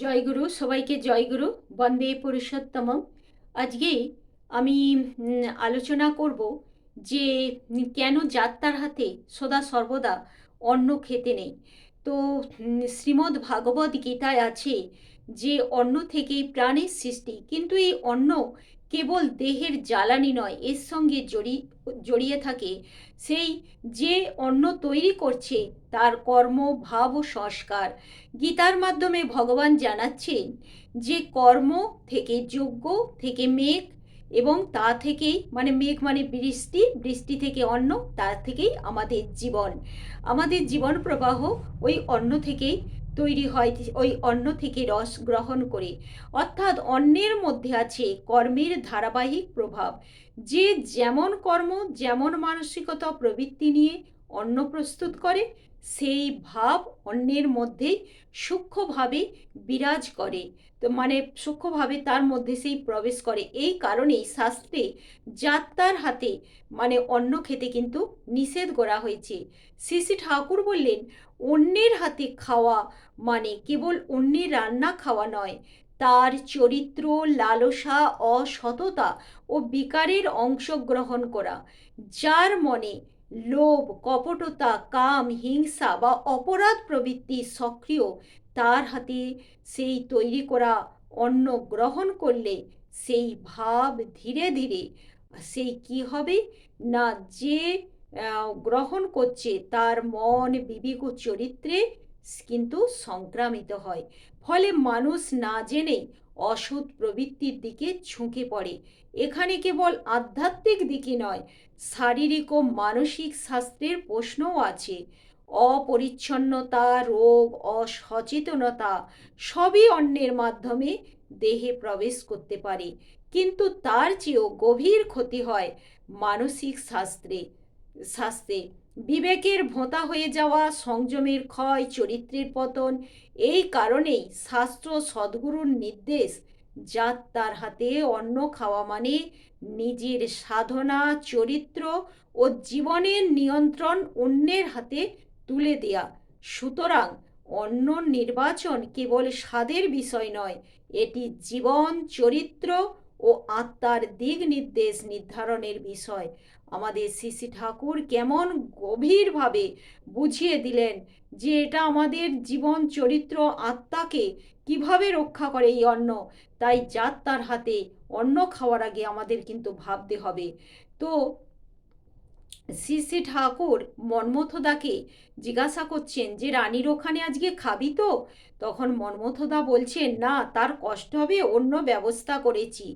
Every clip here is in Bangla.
জয়গুরু, সবাইকে জয়গুরু। বন্দে পুরুষোত্তমম। আজকে আমি আলোচনা করব যে কেন যাত্রার হাতে সদা সর্বদা অন্ন খেতে নেই। তো শ্রীমদ্ ভাগবত গীতায় আছে যে অন্ন থেকেই প্রাণের সৃষ্টি, কিন্তু এই অন্ন কেবল দেহের জ্বালানি নয়, এর সঙ্গে জড়িয়ে থাকে সেই যে অন্ন তৈরি করছে তার কর্ম, ভাব ও সংস্কার। গীতার মাধ্যমে ভগবান জানাচ্ছেন যে কর্ম থেকে যজ্ঞ, থেকে মেঘ, এবং তা থেকেই মানে মেঘ মানে বৃষ্টি, বৃষ্টি থেকে অন্ন, তার থেকেই আমাদের জীবন প্রবাহ ওই অন্ন থেকেই তৈরি হয়, ওই অন্ন থেকে রস গ্রহণ করে। অর্থাৎ অন্নের মধ্যে আছে কর্মের ধারাবাহিক প্রভাব। যে যেমন কর্ম, যেমন মানসিকতা প্রবৃত্তি নিয়ে অন্ন প্রস্তুত করে, সেই ভাব অন্যের মধ্যেই সূক্ষ্মভাবে বিরাজ করে। তো মানে সূক্ষ্মভাবে তার মধ্যে সেই প্রবেশ করে। এই কারণেই শাস্ত্রে যাত্রার হাতে মানে অন্ন খেতে কিন্তু নিষেধ করা হয়েছে। শ্রী শ্রী ঠাকুর বললেন, অন্যের হাতে খাওয়া মানে কেবল অন্যের রান্না খাওয়া নয়, তার চরিত্র, লালসা, অসততা ও বিকারের অংশগ্রহণ করা। যার মনে লোভ, কপটতা, কাম, হিংসা বা অপরাধ প্রবৃত্তি সক্রিয়, তার হাতে সেই তৈরি করা অন্ন গ্রহণ করলে সেই ভাব ধীরে ধীরে সেই কি হবে না, যে গ্রহণ করছে তার মন, বিবেক ও চরিত্রে কিন্তু সংক্রামিত হয়। ফলে মানুষ না জেনেই অসৎ প্রবৃত্তির দিকে ঝুঁকে পড়ে। এখানে কেবল আধ্যাত্মিক দিকই নয়, শারীরিক ও মানসিক স্বাস্থ্যের প্রশ্নও আছে। অপরিচ্ছন্নতা, রোগ, অসচেতনতা সবই অন্যের মাধ্যমে দেহে প্রবেশ করতে পারে, কিন্তু তার চেয়েও গভীর ক্ষতি হয় মানসিক স্বাস্থ্যে। বিবেকের ভোঁতা হয়ে যাওয়া, সংযমের ক্ষয়, চরিত্রের পতন। এই কারণেই শাস্ত্র সদ্গুরুর নির্দেশ, যার হাতে অন্ন খাওয়া মানে নিজের সাধনা, চরিত্র ও জীবনের নিয়ন্ত্রণ অন্যের হাতে তুলে দেয়া। সুতরাং অন্য নির্বাচন কেবল স্বাদের বিষয় নয়, এটি জীবন, চরিত্র ও আত্মার দিক নির্দেশ নির্ধারণের বিষয়। আমাদের শ্রী শ্রী ঠাকুর কেমন গভীরভাবে বুঝিয়ে দিলেন যে এটা আমাদের জীবন, চরিত্র, আত্মাকে কিভাবে রক্ষা করে এই অন্ন। তাই যার হাতে অন্ন খাওয়ার আগে আমাদের কিন্তু ভাবতে হবে। তো শ্রী শ্রী ঠাকুর মন্মথদাকে জিজ্ঞাসা করছেন যে রানীর ওখানে আজকে খাবি তো? তখন মন্মথদা বলছেন, না, তার কষ্ট হবে, অন্য ব্যবস্থা করেছি,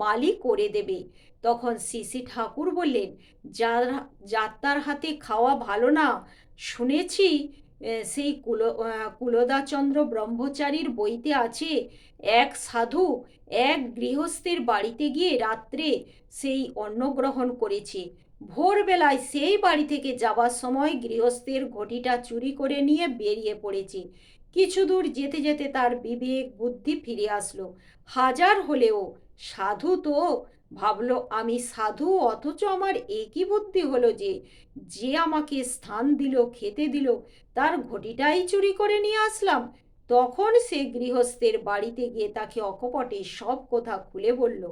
মালিক করে দেবে। তখন শ্রী শ্রী ঠাকুর বললেন, যার হাতে খাওয়া ভালো না, শুনেছি সেই কুলদাচন্দ্র ব্রহ্মচারীর বইতে আছে, এক সাধু এক গৃহস্থের বাড়িতে গিয়ে রাত্রে সেই অন্ন গ্রহণ করেছে। ভোরবেলায় সেই বাড়ি থেকে যাবার সময় গৃহস্থের ঘটিটা চুরি করে নিয়ে বেরিয়ে পড়েছে। কিছু দূর যেতে যেতে তার বিবেক বুদ্ধি ফিরে আসলো। হাজার হলেও সাধু তো, ভাবলো আমি সাধু, অথচ আমার একই বুদ্ধি হলো যে যে আমাকে স্থান দিল, খেতে দিল, তার ঘটিটাই চুরি করে নিয়ে আসলাম। তখন সে গৃহস্থের বাড়িতে গিয়ে তাকে অকপটে সব কথা খুলে বলল।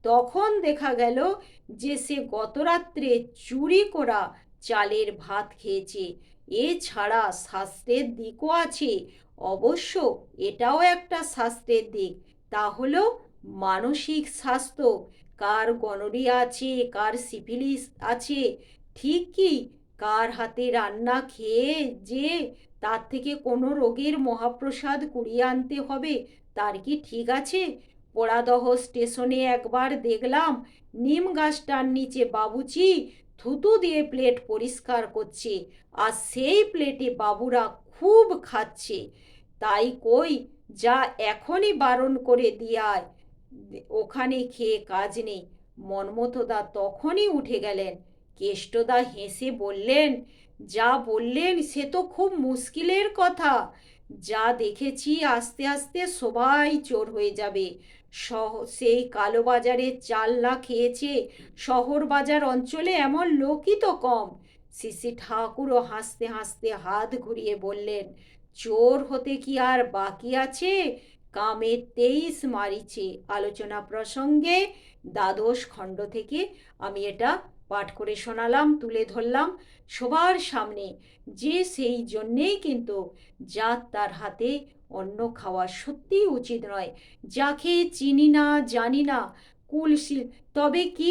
তখন দেখা গেল যে সে গতরাত্রে চুরি করা চালের ভাত খেয়েছে। এছাড়া শাস্ত্রের দিকও আছে। অবশ্য এটাও একটা শাস্ত্রের দিক, তা হলো মানসিক স্বাস্থ্য। কার গনোরিয়া আছে, কার সিফিলিস আছে, ঠিক কি কার হাতে রান্না খেয়ে যে তার থেকে কোনো রোগের মহাপ্রসাদ কুড়িয়ে আনতে হবে, তার কি ঠিক আছে? পোড়াদহ স্টেশনে একবার দেখলাম নিম গাছটার নিচে বাবুচি থুতু দিয়ে প্লেট পরিষ্কার করছে, আর সেই প্লেটে বাবুরা খুব খাচ্ছে। তাই কই, যা এখনই বারণ করে দিয়ায়, ওখানে খেয়ে কাজ নেই। মন্মথদা তখনই উঠে গেলেন। কেষ্টদা হেসে বললেন, যা বললেন সে তো খুব মুশকিলের কথা। যা দেখেছি আস্তে আস্তে সবাই চোর হয়ে যাবে। সেই কালোবাজারে চাল না খেয়েছে, শহর বাজার অঞ্চলে এমন লোকই তো কম। শ্রী শ্রী ঠাকুরও হাসতে হাসতে হাত ঘুরিয়ে বললেন, চোর হতে কি আর বাকি আছে? কামে 23 মারিচে আলোচনা প্রসঙ্গে দ্বাদশ খণ্ড থেকে আমি এটা পাঠ করে শোনালাম, তুলে ধরলাম সবার সামনে, যে সেই জন্যেই কিন্তু জাত তার হাতে অন্ন খাওয়া সত্যিই উচিত নয়। যাকে চিনি না, জানি না, কুলশীল, তবে কি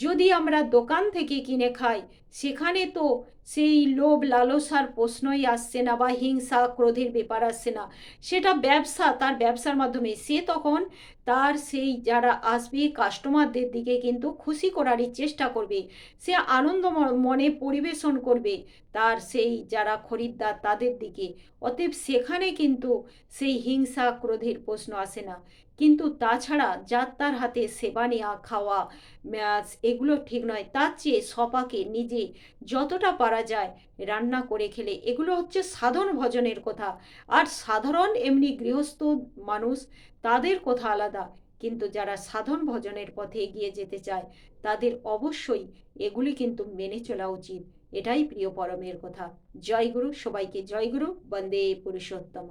যদি আমরা দোকান থেকে কিনে খাই, সেখানে তো সেই লোভ লালসার প্রশ্নই আসছে না, বা হিংসা ক্রোধের ব্যাপার আসছে না। সেটা ব্যবসা, তার ব্যবসার মাধ্যমে সে তখন তার সেই যারা আসবে কাস্টমারদের দিকে কিন্তু খুশি করারই চেষ্টা করবে, সে আনন্দ মনে পরিবেশন করবে তার সেই যারা খরিদ্দার তাদের দিকে। অতএব সেখানে কিন্তু সেই হিংসা ক্রোধের প্রশ্ন আসে না। কিন্তু তাছাড়া যাত্রার হাতে সেবা নেওয়া, খাওয়া, এগুলো ঠিক নয়। তার চেয়ে সপাকে নিজে যতটা পারা যায় রান্না করে খেলে, এগুলো হচ্ছে সাধন ভজনের কথা। আর সাধারণ এমনি গৃহস্থ মানুষ, তাদের কথা আলাদা। কিন্তু যারা সাধন ভজনের পথে এগিয়ে যেতে চায়, তাদের অবশ্যই এগুলি কিন্তু মেনে চলা উচিত। এটাই প্রিয় পরমের কথা। জয় গুরু, সবাইকে জয় গুরু, বন্দে পুরুষোত্তম।